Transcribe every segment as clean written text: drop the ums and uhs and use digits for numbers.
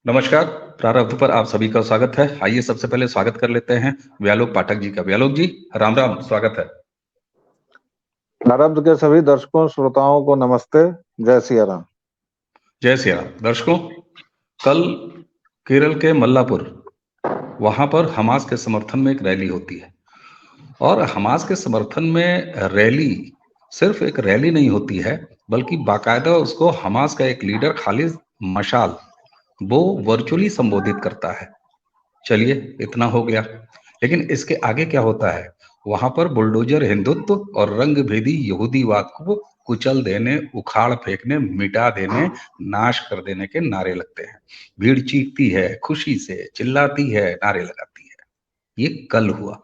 नमस्कार। प्रारब्ध पर आप सभी का स्वागत है। आइए सबसे पहले स्वागत कर लेते हैं व्यालोक पाठक जी का। व्यालोक जी, राम राम, स्वागत है। प्रारब्ध के सभी दर्शकों श्रोताओं को नमस्ते। जय सिया राम। जय सिया राम। दर्शकों, कल केरल के मल्लापुर, वहां पर हमास के समर्थन में एक रैली होती है। और हमास के समर्थन में रैली सिर्फ एक रैली नहीं होती है, बल्कि बाकायदा उसको हमास का एक लीडर खालिद मशाल वो वर्चुअली संबोधित करता है। चलिए, इतना हो गया, लेकिन इसके आगे क्या होता है? वहां पर बुलडोजर हिंदुत्व और रंगभेदी यहूदीवाद को कुचल देने, उखाड़ फेंकने, मिटा देने, नाश कर देने के नारे लगते हैं। भीड़ चीखती है, खुशी से चिल्लाती है, नारे लगाती है। ये कल हुआ।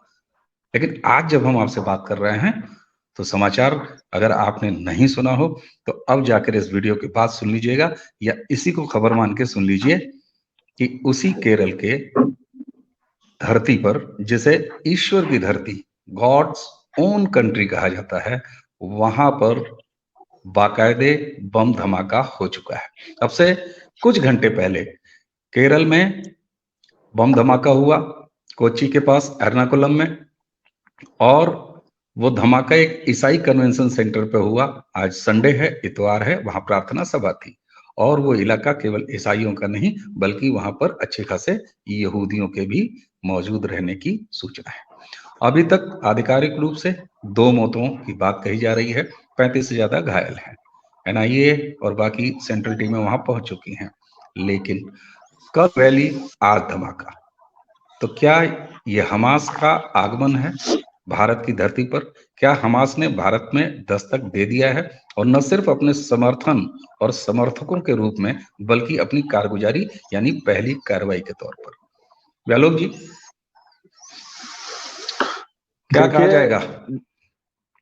लेकिन आज जब हम आपसे बात कर रहे हैं, तो समाचार अगर आपने नहीं सुना हो तो अब जाकर इस वीडियो के बाद सुन लीजिएगा, या इसी को खबर मान के सुन लीजिए कि उसी केरल के धरती पर, जिसे ईश्वर की धरती, गॉड्स ओन कंट्री कहा जाता है, वहां पर बाकायदे बम धमाका हो चुका है। अब से कुछ घंटे पहले केरल में बम धमाका हुआ, कोच्चि के पास एर्नाकुलम में। और वो धमाका एक ईसाई कन्वेंशन सेंटर पे हुआ। आज संडे है, इतवार है, वहां प्रार्थना सभा थी। और वो इलाका केवल ईसाइयों का नहीं, बल्कि वहां पर अच्छे खासे यहूदियों के भी मौजूद रहने की सूचना है। अभी तक आधिकारिक रूप से 2 मौतों की बात कही जा रही है, 35 से ज्यादा घायल हैं। एनआईए और बाकी सेंट्रल टीमें वहां पहुंच चुकी हैं। लेकिन कल रैली, आज धमाका। तो क्या ये हमास का आगमन है भारत की धरती पर? क्या हमास ने भारत में दस्तक दे दिया है, और न सिर्फ अपने समर्थन और समर्थकों के रूप में, बल्कि अपनी कारगुजारी यानी पहली कार्रवाई के तौर पर? व्यालोक जी, क्या कहा जाएगा?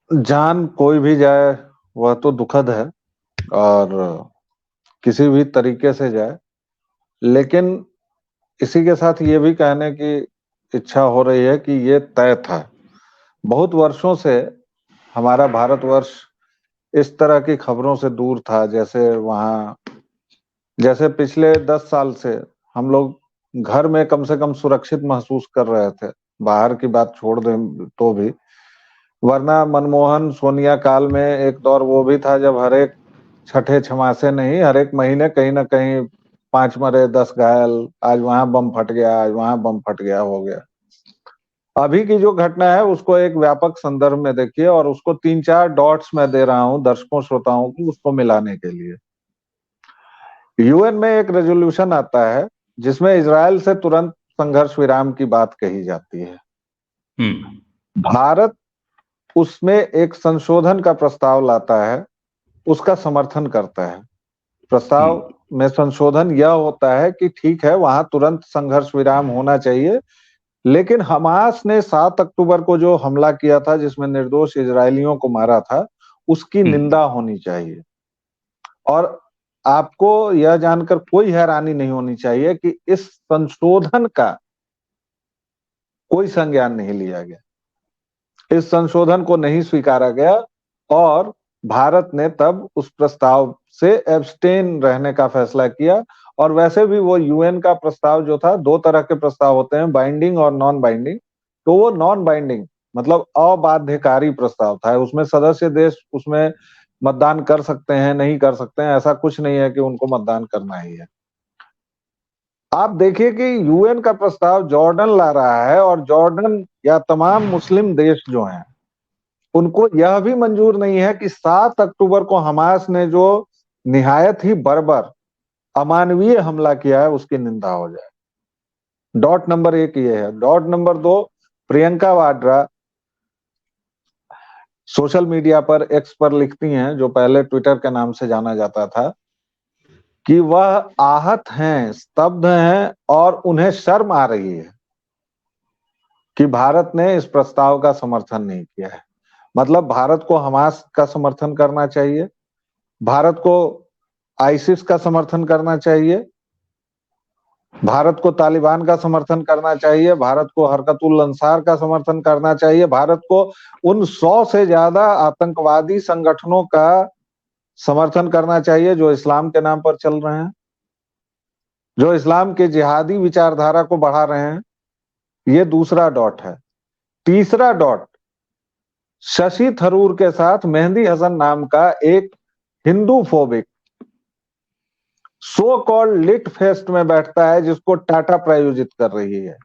जान कोई भी जाए वह तो दुखद है, और किसी भी तरीके से जाए, लेकिन इसी के साथ ये भी कहने की इच्छा हो रही है कि ये तय था। बहुत वर्षों से हमारा भारतवर्ष इस तरह की खबरों से दूर था। जैसे पिछले 10 साल से हम लोग घर में कम से कम सुरक्षित महसूस कर रहे थे, बाहर की बात छोड़ दें तो भी। वरना मनमोहन सोनिया काल में एक दौर वो भी था जब हर एक छठे छमासे नहीं, हर एक महीने कहीं ना कहीं 5 मरे 10 घायल, आज वहां बम फट गया, आज वहां बम फट गया, हो गया। अभी की जो घटना है उसको एक व्यापक संदर्भ में देखिए, और उसको 3-4 डॉट्स मैं दे रहा हूं दर्शकों श्रोताओं को उसको मिलाने के लिए। यूएन में एक रेजोल्यूशन आता है जिसमें इजराइल से तुरंत संघर्ष विराम की बात कही जाती है। भारत उसमें एक संशोधन का प्रस्ताव लाता है, उसका समर्थन करता है। प्रस्ताव में संशोधन यह होता है कि ठीक है, वहां तुरंत संघर्ष विराम होना चाहिए, लेकिन हमास ने 7 अक्टूबर को जो हमला किया था जिसमें निर्दोष इजरायलियों को मारा था, उसकी निंदा होनी चाहिए। और आपको यह जानकर कोई हैरानी नहीं होनी चाहिए कि इस संशोधन का कोई संज्ञान नहीं लिया गया, इस संशोधन को नहीं स्वीकारा गया, और भारत ने तब उस प्रस्ताव से एब्सटेन रहने का फैसला किया। और वैसे भी वो यूएन का प्रस्ताव जो था, 2 तरह के प्रस्ताव होते हैं, बाइंडिंग और नॉन बाइंडिंग। तो वो नॉन बाइंडिंग मतलब अबाध्यकारी प्रस्ताव था। उसमें सदस्य देश उसमें मतदान कर सकते हैं, नहीं कर सकते हैं, ऐसा कुछ नहीं है कि उनको मतदान करना ही है। आप देखिए कि यूएन का प्रस्ताव जॉर्डन ला रहा है, और जॉर्डन या तमाम मुस्लिम देश जो हैं उनको यह भी मंजूर नहीं है कि 7 अक्टूबर को हमास ने जो निहायत ही बर्बर अमानवीय हमला किया है उसकी निंदा हो जाए। डॉट नंबर 1 ये है। Dot number 2, Priyanka Vadra social media पर, एक्स पर लिखती हैं, जो पहले ट्विटर के नाम से जाना जाता था, कि वह आहत हैं, स्तब्ध हैं, और उन्हें शर्म आ रही है कि भारत ने इस प्रस्ताव का समर्थन नहीं किया है। मतलब भारत को हमास का समर्थन करना चाहिए, भारत को आईसिस का समर्थन करना चाहिए, भारत को तालिबान का समर्थन करना चाहिए, भारत को हरकतुल अंसार का समर्थन करना चाहिए, भारत को उन 100 से ज्यादा आतंकवादी संगठनों का समर्थन करना चाहिए जो इस्लाम के नाम पर चल रहे हैं। जो इस्लाम के जिहादी विचारधारा को बढ़ा रहे हैं, ये दूसरा डॉट है। तीसरा डॉट, शशि थरूर के साथ मेहंदी हसन नाम का एक Hinduphobic so called lit fest में बैठता है, जिसको टाटा प्रायोजित कर रही है।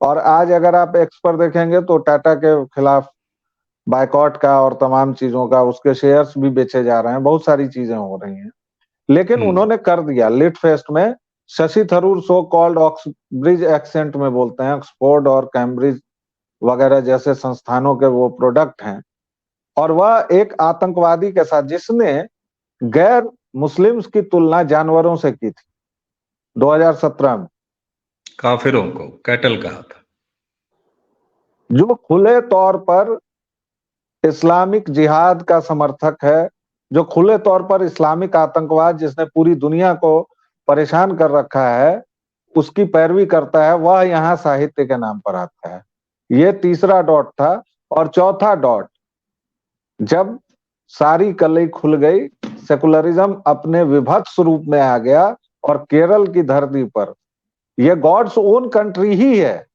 और आज अगर आप एक्स पर देखेंगे तो टाटा के खिलाफ बायकॉट का और तमाम चीजों का, उसके शेयर्स भी बेचे जा रहे हैं, बहुत सारी चीजें हो रही हैं। लेकिन उन्होंने कर दिया लिट फेस्ट में। Shashi Tharoor so called Oxbridge accent में बोलते हैं, ऑक्सफोर्ड और कैम्ब्रिज वगैरह जैसे संस्थानों के वो प्रोडक्ट हैं। और वह एक आतंकवादी के साथ, जिसने गैर मुस्लिम्स की तुलना जानवरों से की थी 2017 में, काफिरों को कैटल कहा था, जो खुले तौर पर इस्लामिक जिहाद का समर्थक है, जो खुले तौर पर इस्लामिक आतंकवाद जिसने पूरी दुनिया को परेशान कर रखा है, उसकी पैरवी करता है, वह यहाँ साहित्य के नाम पर आता है। ये तीसरा डॉट था। और चौथा डॉट, जब सारी कली खुल गई, सेकुलरिज्म अपने विभत्स रूप में आ गया और केरल की धरती पर, यह गॉड्स ओन कंट्री ही है,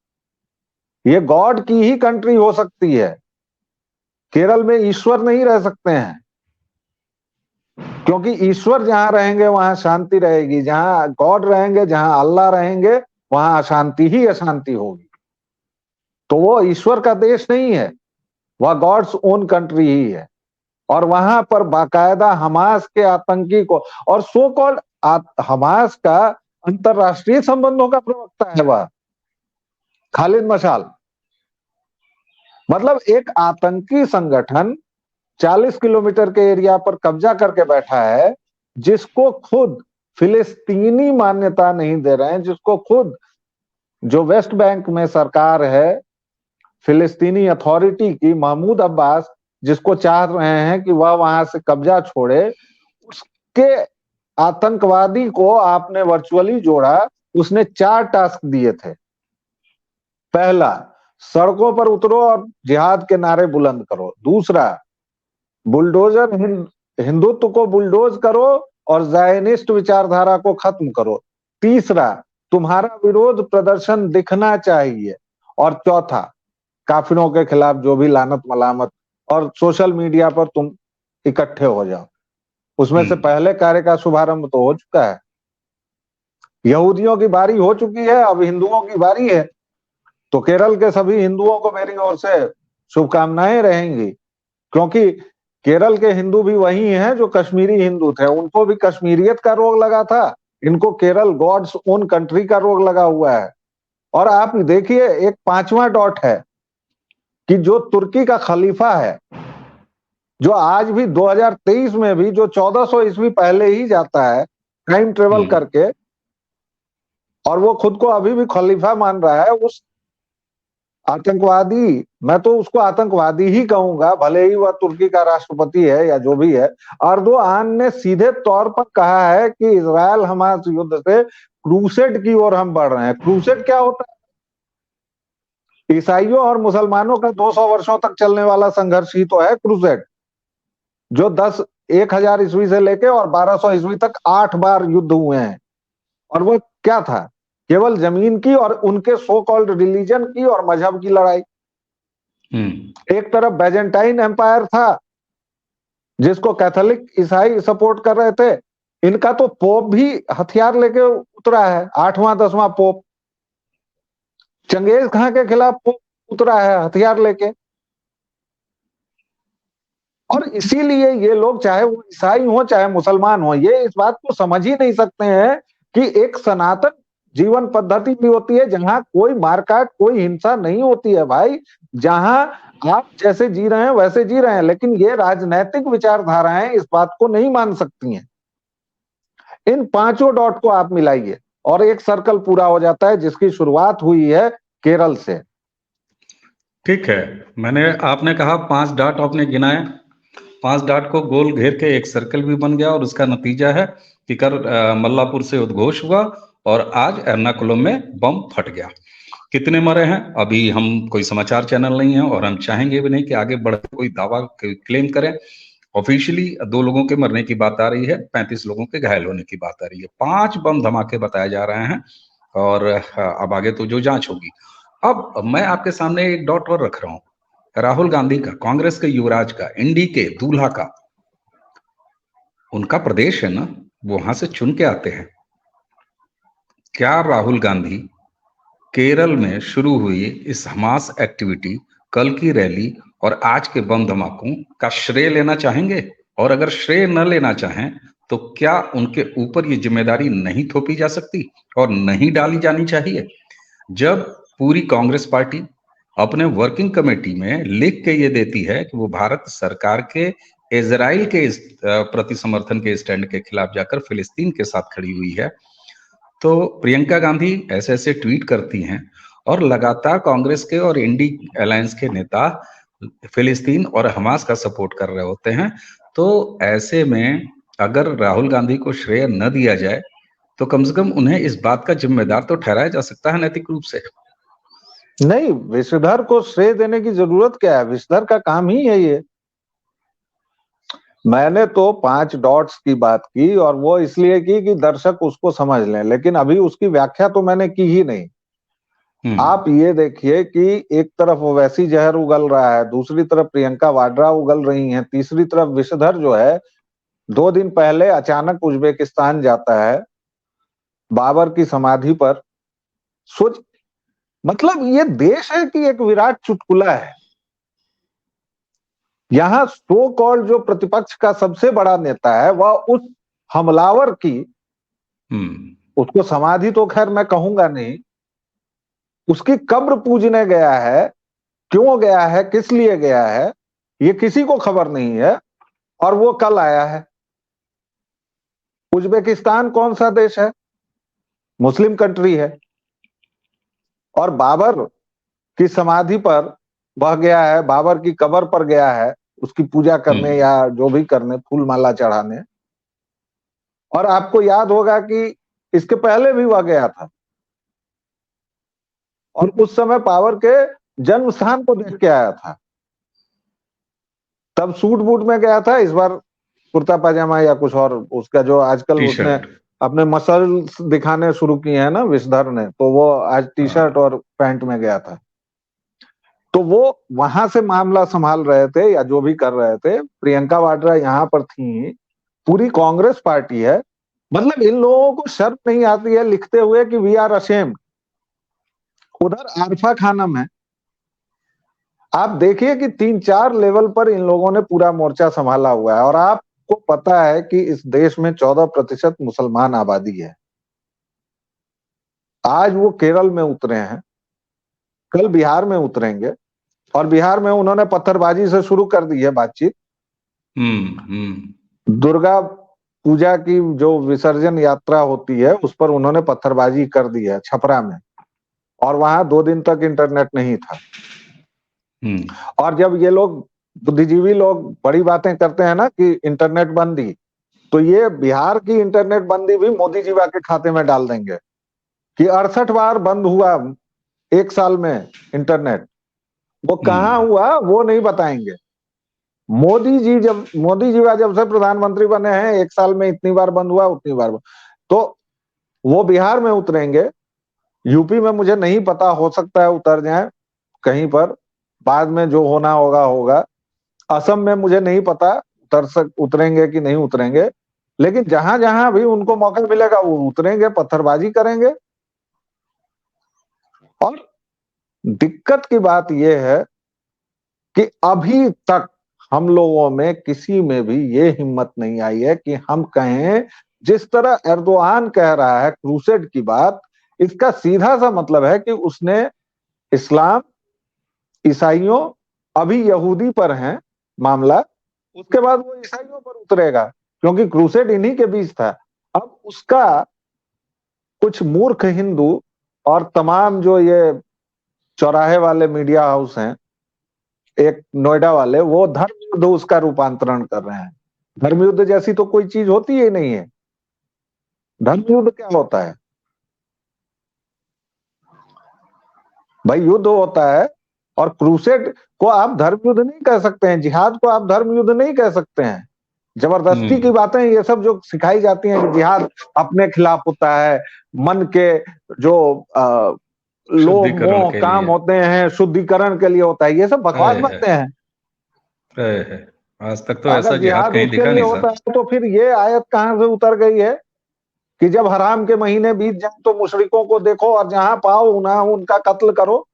ये गॉड की ही कंट्री हो सकती है। केरल में ईश्वर नहीं रह सकते हैं, क्योंकि ईश्वर जहां रहेंगे वहां शांति रहेगी, जहां गॉड रहेंगे, जहां अल्लाह रहेंगे, वहां अशांति ही अशांति होगी। तो वो ईश्वर का देश नहीं है, वह गॉड्स ओन कंट्री ही है। और वहां पर बाकायदा हमास के आतंकी को, और सो कॉल्ड हमास का अंतरराष्ट्रीय संबंधों का प्रवक्ता है वह खालिद मशाल। मतलब एक आतंकी संगठन 40 किलोमीटर के एरिया पर कब्जा करके बैठा है, जिसको खुद फिलिस्तीनी मान्यता नहीं दे रहे हैं, जिसको खुद जो वेस्ट बैंक में सरकार है फिलिस्तीनी अथॉरिटी की, महमूद अब्बास, जिसको चाह रहे हैं कि वह वहां से कब्जा छोड़े, उसके आतंकवादी को आपने वर्चुअली जोड़ा। उसने 4 टास्क दिए थे। पहला, सड़कों पर उतरो और जिहाद के नारे बुलंद करो। दूसरा, बुलडोजर हिंदुत्व को बुलडोज करो और ज़ायनिस्ट विचारधारा को खत्म करो। तीसरा, तुम्हारा विरोध प्रदर्शन दिखना चाहिए। और चौथा, काफिरों के खिलाफ जो भी लानत मलामत और सोशल मीडिया पर तुम इकट्ठे हो जाओ। उसमें से पहले कार्य का शुभारंभ तो हो चुका है, यहूदियों की बारी हो चुकी है, अब हिंदुओं की बारी है। तो केरल के सभी हिंदुओं को मेरी ओर से शुभकामनाएं रहेंगी, क्योंकि केरल के हिंदू भी वही हैं जो कश्मीरी हिंदू थे, उनको भी कश्मीरियत का रोग लगा था, इनको केरल गॉड्स ओन कंट्री का रोग लगा हुआ है। और आप देखिए, एक 5वां डॉट है कि जो तुर्की का खलीफा है, जो आज भी 2023 में भी, जो 1400 ईस्वी पहले ही जाता है टाइम ट्रेवल करके, और वो खुद को अभी भी खलीफा मान रहा है, उस आतंकवादी, मैं तो उसको आतंकवादी ही कहूंगा, भले ही वह तुर्की का राष्ट्रपति है या जो भी है, अर्दोआन ने सीधे तौर पर कहा है कि इजराइल हमास युद्ध से क्रूसेड की ओर हम बढ़ रहे हैं। क्रूसेड क्या होता है? ईसाइयों और मुसलमानों का 200 वर्षों तक चलने वाला संघर्ष ही तो है क्रूसेड, जो 1000 ईस्वी से लेके और 1200 ईस्वी तक 8 बार युद्ध हुए हैं। और वो क्या था? केवल जमीन की और उनके सो कॉल्ड रिलीजन की और मजहब की लड़ाई। एक तरफ बैजेंटाइन एम्पायर था, जिसको कैथोलिक ईसाई सपोर्ट कर रहे थे, इनका तो पोप भी हथियार लेके उतरा है, 8वां 10वां पोप चंगेज खां के खिलाफ पोप उतरा है हथियार लेके। और इसीलिए ये लोग, चाहे वो ईसाई हो चाहे मुसलमान हो, ये इस बात को समझ ही नहीं सकते हैं कि एक सनातन जीवन पद्धति भी होती है जहां कोई मारकाट, कोई हिंसा नहीं होती है भाई, जहां आप जैसे जी रहे हैं वैसे जी रहे हैं। लेकिन ये राजनैतिक विचारधाराएं इस बात को नहीं मान सकती हैं। इन 5 डॉट को आप मिलाइए और एक सर्कल पूरा हो जाता है, जिसकी शुरुआत हुई है केरल से। ठीक है, आपने कहा 5 डॉट आपने गिनाए, 5 डॉट को गोल घेर के एक सर्कल भी बन गया, और उसका नतीजा है कि मल्लापुर से उद्घोष हुआ और आज एर्नाकुलम में बम फट गया। कितने मरे हैं अभी, हम कोई समाचार चैनल नहीं है और हम चाहेंगे भी नहीं कि आगे बढ़ कोई दावा क्लेम करें। ऑफिशियली 2 लोगों के मरने की बात आ रही है, 35 लोगों के घायल होने की बात आ रही है। 5 बम धमाके बताए जा रहे हैं और अब आगे तो जो जांच होगी। अब मैं आपके सामने एक डॉट और रख रहा हूँ, राहुल गांधी का, कांग्रेस के युवराज का, इंडी के दूल्हा का, उनका प्रदेश है ना, वो वहां से चुन के आते हैं। क्या राहुल गांधी केरल में शुरू हुई इस हमास एक्टिविटी, कल की रैली और आज के बम धमाकों का श्रेय लेना चाहेंगे? और अगर श्रेय न लेना चाहें तो क्या उनके ऊपर ये जिम्मेदारी नहीं थोपी जा सकती और नहीं डाली जानी चाहिए? जब पूरी कांग्रेस पार्टी अपने वर्किंग कमेटी में लिख के ये देती है कि वो भारत सरकार के इजराइल के इस प्रति समर्थन के स्टैंड के खिलाफ जाकर फिलिस्तीन के साथ खड़ी हुई है, तो प्रियंका गांधी ऐसे ऐसे ट्वीट करती हैं और लगातार कांग्रेस के और इंडी अलायंस के नेता फिलिस्तीन और हमास का सपोर्ट कर रहे होते हैं। तो ऐसे में अगर राहुल गांधी को श्रेय न दिया जाए तो कम से कम उन्हें इस बात का जिम्मेदार तो ठहराया जा सकता है नैतिक रूप से। नहीं, विषधर को श्रेय देने की जरूरत क्या है? विषधर का काम ही है ये। मैंने तो 5 डॉट्स की बात की और वो इसलिए की कि दर्शक उसको समझ लें, लेकिन अभी उसकी व्याख्या तो मैंने की ही नहीं। आप ये देखिए कि एक तरफ ओवैसी जहर उगल रहा है, दूसरी तरफ प्रियंका वाड्रा उगल रही हैं, तीसरी तरफ विषधर जो है 2 दिन पहले अचानक उज्बेकिस्तान जाता है बाबर की समाधि पर। सोच, मतलब ये देश है कि एक विराट चुटकुला है। यहां सो कॉल्ड जो प्रतिपक्ष का सबसे बड़ा नेता है वह उस हमलावर की, उसको समाधि तो खैर मैं कहूंगा नहीं, उसकी कब्र पूजने गया है। क्यों गया है, किस लिए गया है, ये किसी को खबर नहीं है। और वो कल आया है। उज्बेकिस्तान कौन सा देश है? मुस्लिम कंट्री है। और बाबर की समाधि पर वह गया है, बाबर की कब्र पर गया है उसकी पूजा करने या जो भी करने, फूल माला चढ़ाने। और आपको याद होगा कि इसके पहले भी वह गया था और उस समय बाबर के जन्म स्थान को देख के आया था। तब सूट बूट में गया था, इस बार कुर्ता पाजामा या कुछ और, उसका जो आजकल उसने अपने मसल्स दिखाने शुरू किए हैं ना विषधर ने, तो वो आज टी शर्ट और पैंट में गया था। तो वो वहां से मामला संभाल रहे थे या जो भी कर रहे थे। प्रियंका वाड्रा यहाँ पर थी, पूरी कांग्रेस पार्टी है। मतलब इन लोगों को शर्म नहीं आती है लिखते हुए कि वी आर अशेम्ड। उधर आरफा खानम है, आप देखिए कि 3-4 लेवल पर इन लोगों ने पूरा मोर्चा संभाला हुआ है। और आपको पता है कि इस देश में 14% मुसलमान आबादी है। आज वो केरल में उतरे हैं, कल बिहार में उतरेंगे और बिहार में उन्होंने पत्थरबाजी से शुरू कर दी है बातचीत। दुर्गा पूजा की जो विसर्जन यात्रा होती है उस पर उन्होंने पत्थरबाजी कर दी है छपरा में, और वहां 2 दिन तक इंटरनेट नहीं था। और जब ये लोग बुद्धिजीवी लोग बड़ी बातें करते हैं ना कि इंटरनेट बंदी, तो ये बिहार की इंटरनेट बंदी भी मोदी जी के खाते में डाल देंगे कि 68 बार बंद हुआ 1 साल में इंटरनेट। वो कहाँ हुआ वो नहीं बताएंगे। मोदी जी जब से प्रधानमंत्री बने हैं 1 साल में इतनी बार बंद हुआ, उतनी बार बंद। तो वो बिहार में उतरेंगे, यूपी में मुझे नहीं पता, हो सकता है उतर जाए कहीं पर, बाद में जो होना होगा होगा। असम में मुझे नहीं पता उतरेंगे कि नहीं उतरेंगे, लेकिन जहां जहां भी उनको मौका मिलेगा वो उतरेंगे, पत्थरबाजी करेंगे। और दिक्कत की बात यह है कि अभी तक हम लोगों में किसी में भी ये हिम्मत नहीं आई है कि हम कहें, जिस तरह एर्दोआन कह रहा है क्रूसेड की बात, इसका सीधा सा मतलब है कि उसने इस्लाम, ईसाइयों, अभी यहूदी पर है मामला, उसके बाद वो ईसाइयों पर उतरेगा, क्योंकि क्रूसेड इन्हीं के बीच था। अब उसका कुछ मूर्ख हिंदू और तमाम जो ये चौराहे वाले मीडिया हाउस हैं, एक नोएडा वाले, वो धर्म युद्ध उसका रूपांतरण कर रहे हैं। धर्म युद्ध जैसी तो कोई चीज होती ही नहीं है। धर्म युद्ध क्या होता है भाई? युद्ध होता है और क्रूसेड को आप धर्म युद्ध नहीं कह सकते हैं, जिहाद को आप धर्म युद्ध नहीं कह सकते हैं। जबरदस्ती की बातें ये सब जो सिखाई जाती हैं कि जिहाद अपने खिलाफ होता है, मन के जो लोभ मोह काम होते हैं शुद्धिकरण के लिए होता है, ये सब बकवास बातें हैं। आज तक तो ऐसा अगर जिहाद कहीं उसके दिखा लिए नहीं होता है तो फिर ये आयत कहां से उतर गई है कि जब हराम के महीने बीत जाए तो मुशरिकों को देखो और जहां पाओ उन्हें उनका कत्ल करो।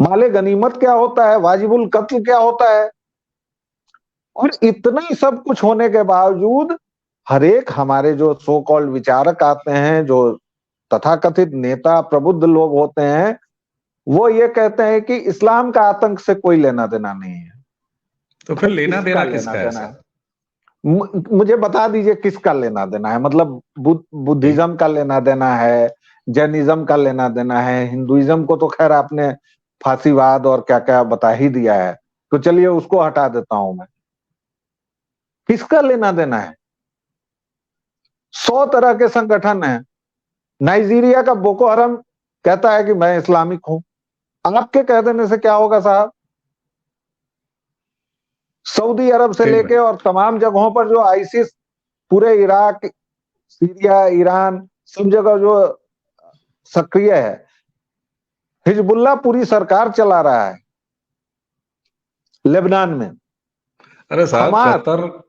माले गनीमत क्या होता है, वाजिबुल कत्ल क्या होता है। और इतना सब कुछ होने के बावजूद हर एक हमारे जो सो कॉल्ड विचारक आते हैं, जो तथाकथित नेता प्रबुद्ध लोग होते हैं, वो ये कहते हैं कि इस्लाम का आतंक से कोई लेना देना नहीं है। तो फिर लेना देना किसका है सर? मुझे बता दीजिए किसका लेना देना है। मतलब बुद्धिज्म का लेना देना है, जैनिज्म का लेना देना है, हिंदुइज्म को तो खैर आपने फांसीवाद और क्या क्या बता ही दिया है, तो चलिए उसको हटा देता हूं मैं। किसका लेना देना है? 100 तरह के संगठन हैं। नाइजीरिया का बोको हराम कहता है कि मैं इस्लामिक हूं। आपके कह देने से क्या होगा साहब? सऊदी अरब से लेके और तमाम जगहों पर जो आईसिस पूरे इराक, सीरिया, ईरान सब जगह जो सक्रिय है, हिजबुल्लाह पूरी सरकार चला रहा है लेबनान में। अरे साहब,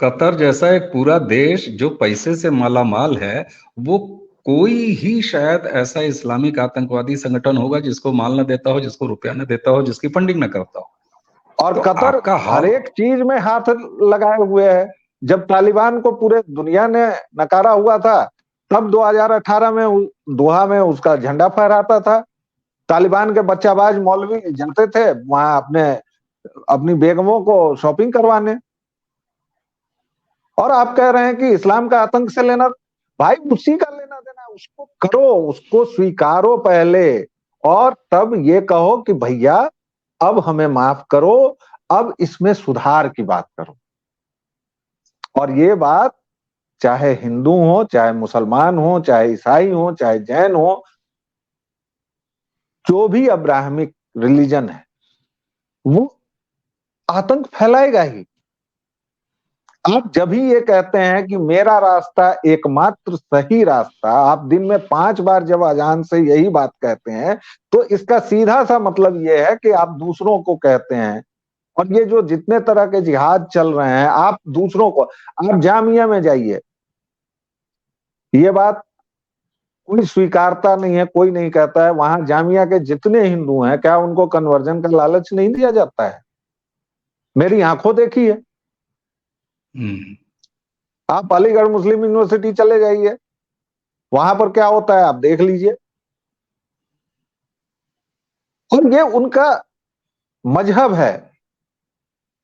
कतर जैसा एक पूरा देश जो पैसे से मालामाल है, वो कोई ही शायद ऐसा इस्लामिक आतंकवादी संगठन होगा जिसको माल न देता हो, जिसको रुपया न देता हो, जिसकी फंडिंग न करता हो। और तो कतर हर एक चीज में हाथ लगाए हुए है। जब तालिबान को पूरे दुनिया ने नकारा हुआ था, तब 2018 में दोहा में उसका झंडा फहराता था। तालिबान के बच्चाबाज मौलवी जाते थे वहां अपनी बेगमों को शॉपिंग करवाने। और आप कह रहे हैं कि इस्लाम का आतंक से लेना, भाई उसी का लेना देना, उसको करो, उसको स्वीकारो पहले, और तब ये कहो कि भैया अब हमें माफ करो, अब इसमें सुधार की बात करो। और ये बात चाहे हिंदू हो, चाहे मुसलमान हो, चाहे ईसाई हो, चाहे जैन हो, जो भी अब्राहमिक रिलीजन है, वो आतंक फैलाएगा ही। आप जब ही ये कहते हैं कि मेरा रास्ता एकमात्र सही रास्ता, आप दिन में 5 बार जब अजान से यही बात कहते हैं, तो इसका सीधा सा मतलब ये है कि आप दूसरों को कहते हैं। और ये जो जितने तरह के जिहाद चल रहे हैं, आप दूसरों को, आप जामिया में जाइए, ये बात कोई स्वीकारता नहीं है, कोई नहीं कहता है। वहां जामिया के जितने हिंदू हैं, क्या उनको कन्वर्जन का लालच नहीं दिया जाता है? मेरी आंखों देखी है। आप अलीगढ़ मुस्लिम यूनिवर्सिटी चले जाइए, वहां पर क्या होता है आप देख लीजिए। और ये उनका मजहब है,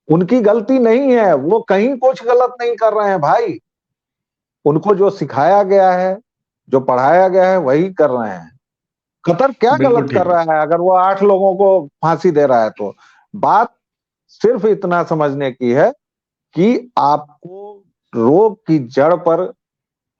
उनकी गलती नहीं है, वो कहीं कुछ गलत नहीं कर रहे हैं भाई। उनको जो सिखाया गया है, जो पढ़ाया गया है, वही कर रहे हैं। कतर क्या गलत कर रहा है अगर वो 8 लोगों को फांसी दे रहा है? तो बात सिर्फ इतना समझने की है कि आपको रोग की जड़ पर,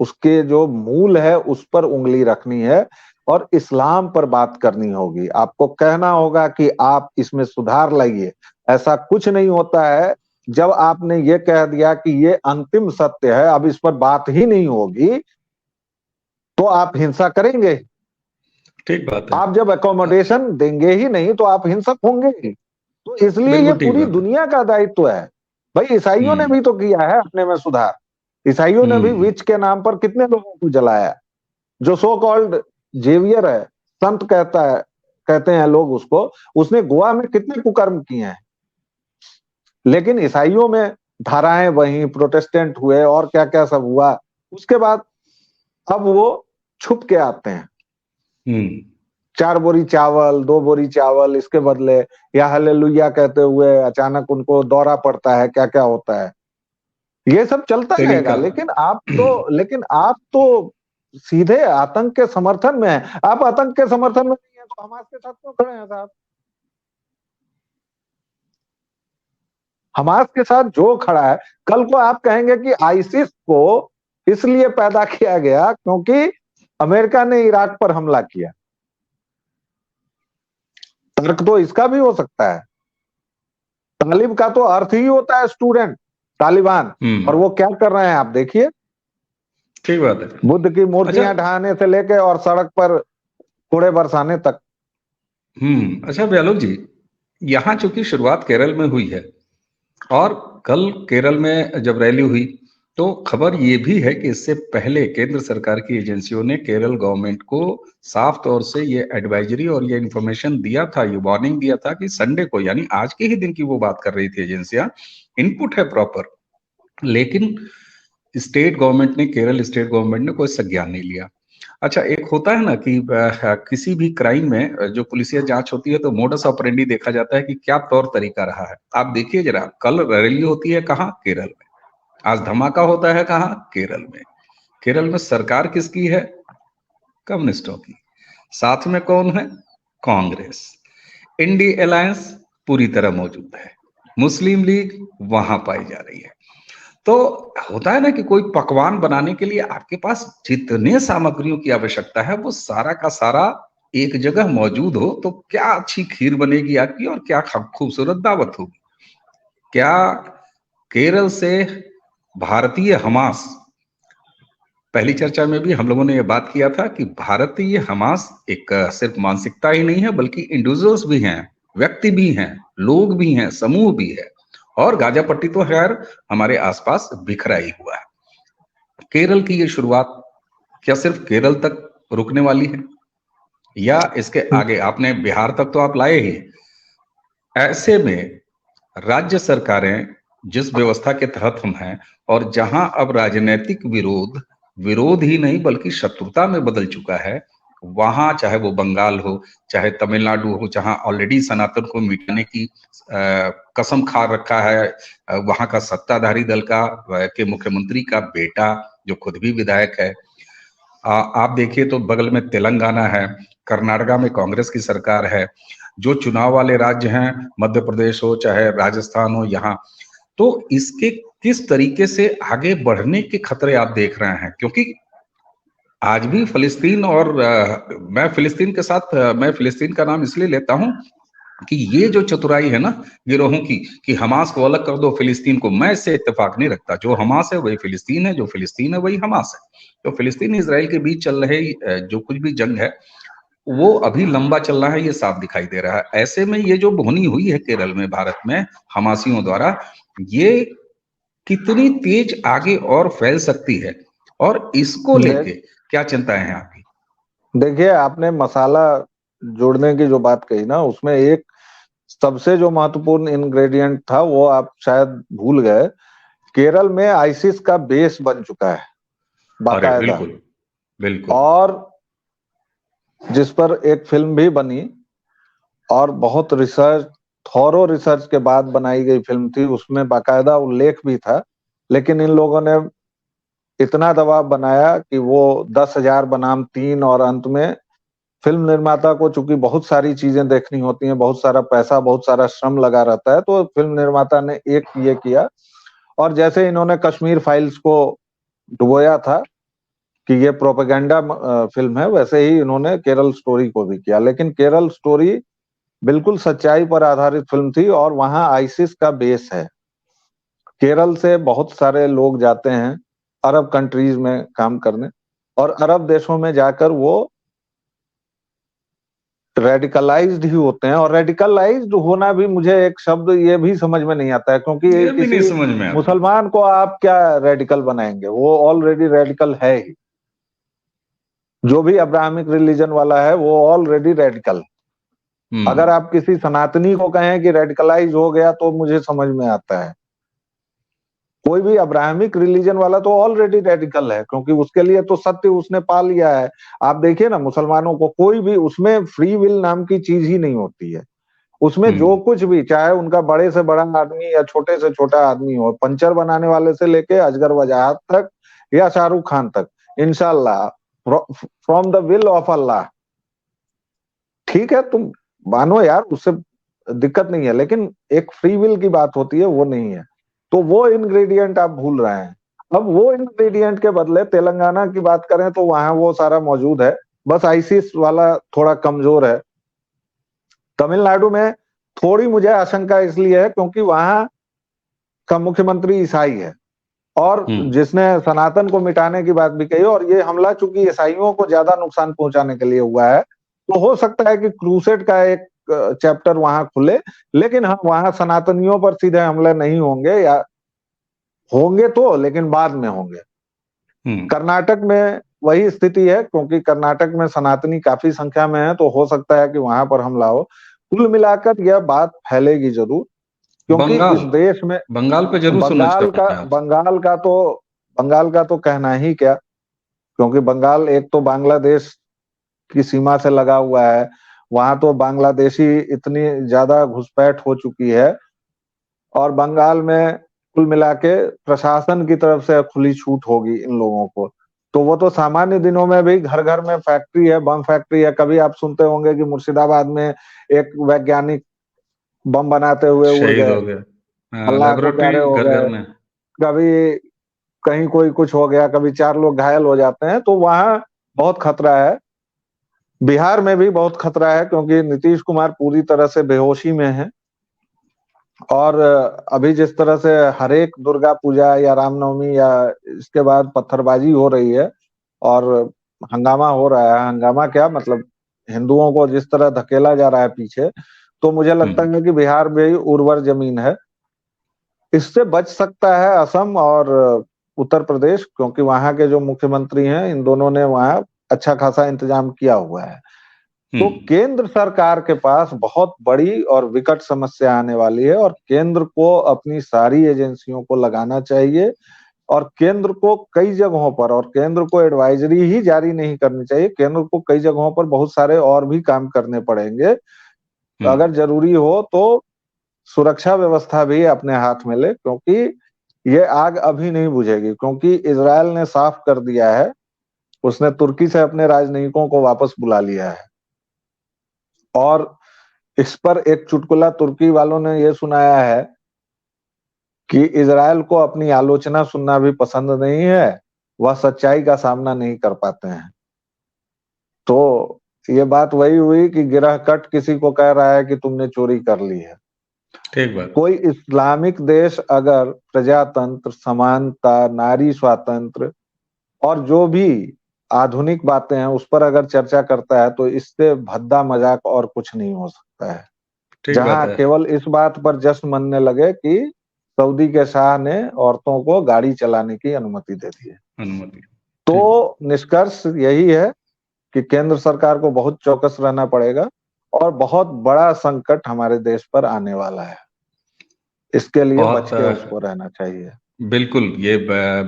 उसके जो मूल है उस पर उंगली रखनी है और इस्लाम पर बात करनी होगी। आपको कहना होगा कि आप इसमें सुधार लाइए। ऐसा कुछ नहीं होता है। जब आपने ये कह दिया कि ये अंतिम सत्य है, अब इस पर बात ही नहीं होगी, तो आप हिंसा करेंगे। ठीक बात है। आप जब अकोमोडेशन देंगे ही नहीं तो आप हिंसक होंगे ही। तो इसलिए ये पूरी दुनिया का दायित्व है। भाई ईसाइयों ने भी तो किया है अपने में सुधार। ईसाइयों ने भी विच के नाम पर कितने लोगों को जलाया। जो सो कॉल्ड जेवियर है, संत कहते हैं लोग उसको, उसने गोवा में कितने कुकर्म किए हैं। लेकिन ईसाइयों में धाराएं वही, प्रोटेस्टेंट हुए और क्या क्या सब हुआ। उसके बाद अब वो छुप के आते हैं। 4 बोरी चावल, 2 बोरी चावल इसके बदले, या हालेलुया कहते हुए अचानक उनको दौरा पड़ता है, क्या क्या होता है। ये सब चलता रहेगा। लेकिन आप तो सीधे आतंक के समर्थन में है। आप आतंक के समर्थन में नहीं है तो हमास के साथ क्यों खड़े हैं साहब? हमास के साथ जो खड़ा है, कल को आप कहेंगे कि आईसिस को इसलिए पैदा किया गया क्योंकि अमेरिका ने इराक पर हमला किया। तर्क तो इसका भी हो सकता है। तालिब का तो अर्थ ही होता है स्टूडेंट, तालिबान, और वो क्या कर रहे हैं आप देखिए। ठीक बात है। बुद्ध की अच्छा, मूर्तियां ढहाने से लेके और सड़क पर कूड़े बरसाने तक। अच्छा व्यालोक जी, यहाँ चूंकि शुरुआत केरल में हुई है और कल केरल में जब रैली हुई तो खबर ये भी है कि इससे पहले केंद्र सरकार की एजेंसियों ने केरल गवर्नमेंट को साफ तौर से ये एडवाइजरी और ये इन्फॉर्मेशन दिया था, ये वार्निंग दिया था कि संडे को, यानी आज के ही दिन की वो बात कर रही थी एजेंसियां, इनपुट है प्रॉपर, लेकिन स्टेट गवर्नमेंट ने, केरल स्टेट गवर्नमेंट ने कोई संज्ञान नहीं लिया। अच्छा, एक होता है ना कि किसी भी क्राइम में जो पुलिसिया जांच होती है तो मोडस ऑपरेंडी देखा जाता है कि क्या तौर तरीका रहा है। आप देखिए जरा, कल रैली होती है कहाँ? केरल में। आज धमाका होता है कहाँ? केरल में। केरल में सरकार किसकी है? कम्युनिस्टों की। साथ में कौन है? कांग्रेस। इंडी अलायंस पूरी तरह मौजूद है, मुस्लिम लीग वहां पाई जा रही है। तो होता है ना कि कोई पकवान बनाने के लिए आपके पास जितने सामग्रियों की आवश्यकता है वो सारा का सारा एक जगह मौजूद हो तो क्या अच्छी खीर बनेगी आपकी और क्या खूबसूरत दावत होगी। क्या केरल से भारतीय हमास, पहली चर्चा में भी हम लोगों ने ये बात किया था कि भारतीय हमास एक सिर्फ मानसिकता ही नहीं है बल्कि इंडिविजुअल्स भी हैं, व्यक्ति भी हैं, लोग भी हैं, समूह भी है। और गाजा पट्टी तो खैर हमारे आसपास बिखरा ही हुआ है। केरल की ये शुरुआत क्या सिर्फ केरल तक रुकने वाली है या इसके आगे? आपने बिहार तक तो आप लाए ही। ऐसे में राज्य सरकारें, जिस व्यवस्था के तहत हम हैं और जहां अब राजनीतिक विरोध विरोध ही नहीं बल्कि शत्रुता में बदल चुका है, वहां चाहे वो बंगाल हो, चाहे तमिलनाडु हो, जहां ऑलरेडी सनातन को मिटाने की कसम खा रखा है वहां का सत्ताधारी दल का के मुख्यमंत्री का बेटा जो खुद भी विधायक है। आप देखिए तो बगल में तेलंगाना है, कर्नाटका में कांग्रेस की सरकार है, जो चुनाव वाले राज्य हैं, मध्य प्रदेश हो चाहे राजस्थान हो, यहाँ तो इसके किस तरीके से आगे बढ़ने के खतरे आप देख रहे हैं? क्योंकि आज भी फिलिस्तीन और मैं फिलिस्तीन के साथ मैं फिलिस्तीन का नाम इसलिए लेता हूं कि ये जो चतुराई है ना गिरोहों की कि हमास को अलग कर दो, फिलिस्तीन को, मैं इससे इत्तेफाक नहीं रखता। जो हमास है वही फिलिस्तीन है, जो फिलिस्तीन है वही हमास है। तो फिलिस्तीन इसराइल के बीच चल रहे जो कुछ भी जंग है वो अभी लंबा चल रहा है, ये साफ दिखाई दे रहा है। ऐसे में ये जो बोहनी हुई है केरल में भारत में हमासियों द्वारा, ये कितनी तेज आगे और फैल सकती है और इसको लेके क्या चिंताएं हैं आपकी? देखिए, आपने मसाला जोड़ने की जो बात कही ना, उसमें एक सबसे जो महत्वपूर्ण इंग्रेडिएंट था वो आप शायद भूल गए। केरल में आईसिस का बेस बन चुका है बाकायदा, बिल्कुल बिल्कुल, और जिस पर एक फिल्म भी बनी और बहुत रिसर्च, थॉरो रिसर्च के बाद बनाई गई फिल्म थी, उसमें बाकायदा उल्लेख भी था। लेकिन इन लोगों ने इतना दबाव बनाया कि वो 10,000 बनाम 3, और अंत में फिल्म निर्माता को चूंकि बहुत सारी चीजें देखनी होती हैं, बहुत सारा पैसा, बहुत सारा श्रम लगा रहता है, तो फिल्म निर्माता ने एक ये किया। और जैसे इन्होंने कश्मीर फाइल्स को डुबोया था कि ये प्रोपेगेंडा फिल्म है, वैसे ही इन्होंने केरल स्टोरी को भी किया। लेकिन केरल स्टोरी बिल्कुल सच्चाई पर आधारित फिल्म थी और वहां आईसिस का बेस है। केरल से बहुत सारे लोग जाते हैं अरब कंट्रीज में काम करने, और अरब देशों में जाकर वो रेडिकलाइज्ड ही होते हैं। और रेडिकलाइज्ड होना भी, मुझे एक शब्द ये भी समझ में नहीं आता है, क्योंकि ये भी नहीं किसी समझ में आता। मुसलमान को आप क्या रेडिकल बनाएंगे, वो ऑलरेडी रेडिकल है ही। जो भी अब्राहमिक रिलीजन वाला है वो ऑलरेडी रेडिकल। अगर आप किसी सनातनी को कहें कि रेडिकलाइज हो गया तो मुझे समझ में आता है। कोई भी अब्राहमिक रिलीजन वाला तो ऑलरेडी रेडिकल है, क्योंकि उसके लिए तो सत्य उसने पा लिया है। आप देखिए ना, मुसलमानों को कोई भी, उसमें फ्री विल नाम की चीज ही नहीं होती है। उसमें जो कुछ भी, चाहे उनका बड़े से बड़ा आदमी या छोटे से छोटा आदमी हो, पंचर बनाने वाले से लेके अजगर वजाहत तक या शाहरुख खान तक, इंशाल्लाह फ्रॉम द विल ऑफ अल्लाह। ठीक है, तुम मानो यार, उससे दिक्कत नहीं है, लेकिन एक फ्री विल की बात होती है, वो नहीं है। तो वो इंग्रेडिएंट आप भूल रहे हैं। अब वो इंग्रेडिएंट के बदले तेलंगाना की बात करें तो वहां वो सारा मौजूद है, बस आईसिस वाला थोड़ा कमजोर है। तमिलनाडु में थोड़ी मुझे आशंका इसलिए है क्योंकि वहां का मुख्यमंत्री ईसाई है, और जिसने सनातन को मिटाने की बात भी कही, और ये हमला चूंकि ईसाइयों को ज्यादा नुकसान पहुंचाने के लिए हुआ है, तो हो सकता है कि क्रूसेड का एक चैप्टर वहां खुले, लेकिन हाँ, वहां सनातनियों पर सीधे हमले नहीं होंगे, या होंगे तो लेकिन बाद में होंगे। कर्नाटक में वही स्थिति है, क्योंकि कर्नाटक में सनातनी काफी संख्या में है, तो हो सकता है कि वहां पर हमला हो। कुल मिलाकर यह बात फैलेगी जरूर, क्योंकि इस देश में बंगाल पे जरूर बंगाल का तो कहना ही क्या, क्योंकि बंगाल एक तो बांग्लादेश की सीमा से लगा हुआ है, वहां तो बांग्लादेशी इतनी ज्यादा घुसपैठ हो चुकी है, और बंगाल में कुल मिला के प्रशासन की तरफ से खुली छूट होगी इन लोगों को, तो वो तो सामान्य दिनों में भी घर घर में फैक्ट्री है, बम फैक्ट्री है। कभी आप सुनते होंगे कि मुर्शिदाबाद में एक वैज्ञानिक बम बनाते हुए उड़ गए, लाखों प्यारे हो गए, कभी कहीं कोई कुछ हो गया, कभी 4 लोग घायल हो जाते हैं, तो वहां बहुत खतरा है। बिहार में भी बहुत खतरा है, क्योंकि नीतीश कुमार पूरी तरह से बेहोशी में है, और अभी जिस तरह से हर एक दुर्गा पूजा या रामनवमी या इसके बाद पत्थरबाजी हो रही है और हंगामा हो रहा है, हंगामा क्या मतलब हिंदुओं को जिस तरह धकेला जा रहा है पीछे, तो मुझे लगता है कि बिहार में ही उर्वर जमीन है। इससे बच सकता है असम और उत्तर प्रदेश, क्योंकि वहां के जो मुख्यमंत्री हैं, इन दोनों ने वहां अच्छा खासा इंतजाम किया हुआ है। तो केंद्र सरकार के पास बहुत बड़ी और विकट समस्या आने वाली है, और केंद्र को अपनी सारी एजेंसियों को लगाना चाहिए, और केंद्र को कई जगहों पर, और केंद्र को एडवाइजरी ही जारी नहीं करनी चाहिए, केंद्र को कई जगहों पर बहुत सारे और भी काम करने पड़ेंगे। अगर जरूरी हो तो सुरक्षा व्यवस्था भी अपने हाथ में ले, क्योंकि ये आग अभी नहीं बुझेगी, क्योंकि इजरायल ने साफ कर दिया है, उसने तुर्की से अपने राजनयिकों को वापस बुला लिया है, और इस पर एक चुटकुला तुर्की वालों ने यह सुनाया है कि इजरायल को अपनी आलोचना सुनना भी पसंद नहीं है, वह सच्चाई का सामना नहीं कर पाते हैं। तो ये बात वही हुई कि गिरह कट किसी को कह रहा है कि तुमने चोरी कर ली है। ठीक बात। कोई इस्लामिक देश अगर प्रजातंत्र, समानता, नारी स्वातंत्र और जो भी आधुनिक बातें हैं उस पर अगर चर्चा करता है, तो इससे भद्दा मजाक और कुछ नहीं हो सकता है। जहां केवल इस बात पर जश्न मनने लगे कि सऊदी के शाह ने औरतों को गाड़ी चलाने की अनुमति दे दी है। तो निष्कर्ष यही है कि केंद्र सरकार को बहुत चौकस रहना पड़ेगा, और बहुत बड़ा संकट हमारे देश पर आने वाला है, इसके लिए बच के उसको रहना चाहिए। बिल्कुल, ये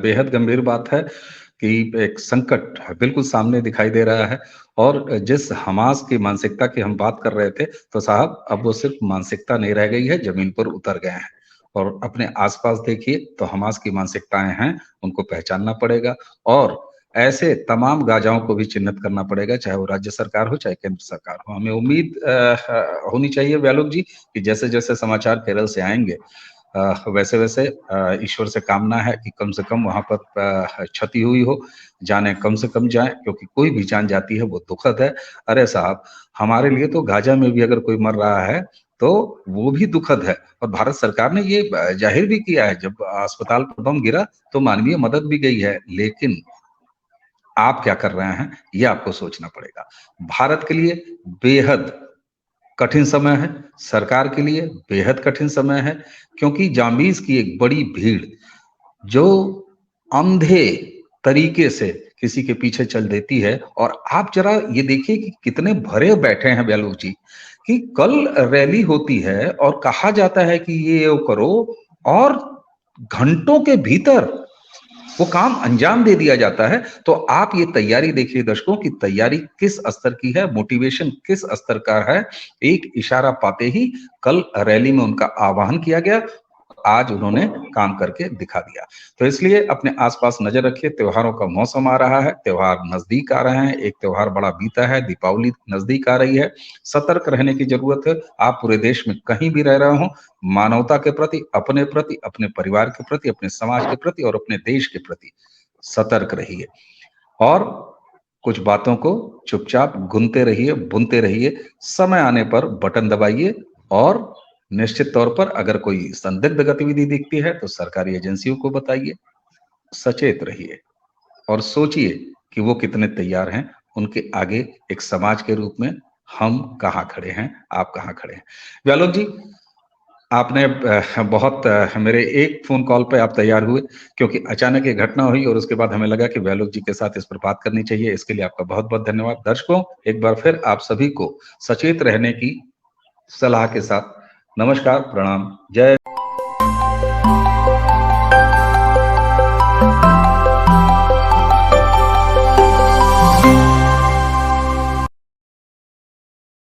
बेहद गंभीर बात है कि एक संकट बिल्कुल सामने दिखाई दे रहा है, और जिस हमास की मानसिकता की हम बात कर रहे थे, तो साहब अब वो सिर्फ मानसिकता नहीं रह गई है, जमीन पर उतर गए हैं। और अपने आसपास देखिए तो हमास की मानसिकताएं हैं, उनको पहचानना पड़ेगा, और ऐसे तमाम गाजाओं को भी चिन्हित करना पड़ेगा, चाहे वो राज्य सरकार हो, चाहे केंद्र सरकार हो। हमें उम्मीद होनी चाहिए व्यालोक जी कि जैसे जैसे समाचार केरल से आएंगे, वैसे वैसे ईश्वर से कामना है कि कम से कम वहां पर क्षति हुई हो, जाने कम से कम जाए, क्योंकि कोई भी जान जाती है वो दुखद है। अरे साहब, हमारे लिए तो गाजा में भी अगर कोई मर रहा है तो वो भी दुखद है, और भारत सरकार ने ये जाहिर भी किया है, जब अस्पताल पर बम गिरा तो मानवीय मदद भी गई है, लेकिन आप क्या कर रहे हैं ये आपको सोचना पड़ेगा। भारत के लिए बेहद कठिन समय है, सरकार के लिए बेहद कठिन समय है, क्योंकि जामीज की एक बड़ी भीड़ जो अंधे तरीके से किसी के पीछे चल देती है। और आप जरा ये देखिए कि कितने भरे बैठे हैं व्यालोक जी, कि कल रैली होती है और कहा जाता है कि ये करो, और घंटों के भीतर वो काम अंजाम दे दिया जाता है। तो आप ये तैयारी देखिए दर्शकों की तैयारी किस स्तर की है, मोटिवेशन किस स्तर का है। एक इशारा पाते ही कल रैली में उनका आह्वान किया गया, आज उन्होंने काम करके दिखा दिया। तो इसलिए अपने आसपास नजर रखिए, त्योहारों का मौसम आ रहा है, त्योहार नजदीक आ रहे हैं, एक त्योहार बड़ा बीता है, दीपावली नजदीक आ रही है। सतर्क रहने की जरूरत है। आप पूरे देश में कहीं भी रह रहे हो, मानवता के प्रति, अपने परिवार के प्रति, अपने समाज के प्रति और अपने देश के प्रति सतर्क रहिए। और कुछ बातों को चुपचाप गुनते रहिए, बुनते रहिए, समय आने पर बटन दबाइए और निश्चित तौर पर अगर कोई संदिग्ध गतिविधि दिखती है तो सरकारी एजेंसियों को बताइए। सचेत रहिए और सोचिए कि वो कितने तैयार हैं उनके आगे एक समाज के रूप में हम कहाँ खड़े हैं, आप कहाँ खड़े हैं। व्यालोक जी, आपने बहुत मेरे एक फोन कॉल पे आप तैयार हुए क्योंकि अचानक ये घटना हुई और उसके बाद हमें लगा कि व्यालोक जी के साथ इस पर बात करनी चाहिए। इसके लिए आपका बहुत बहुत धन्यवाद। दर्शकों, एक बार फिर आप सभी को सचेत रहने की सलाह के साथ नमस्कार, प्रणाम, जय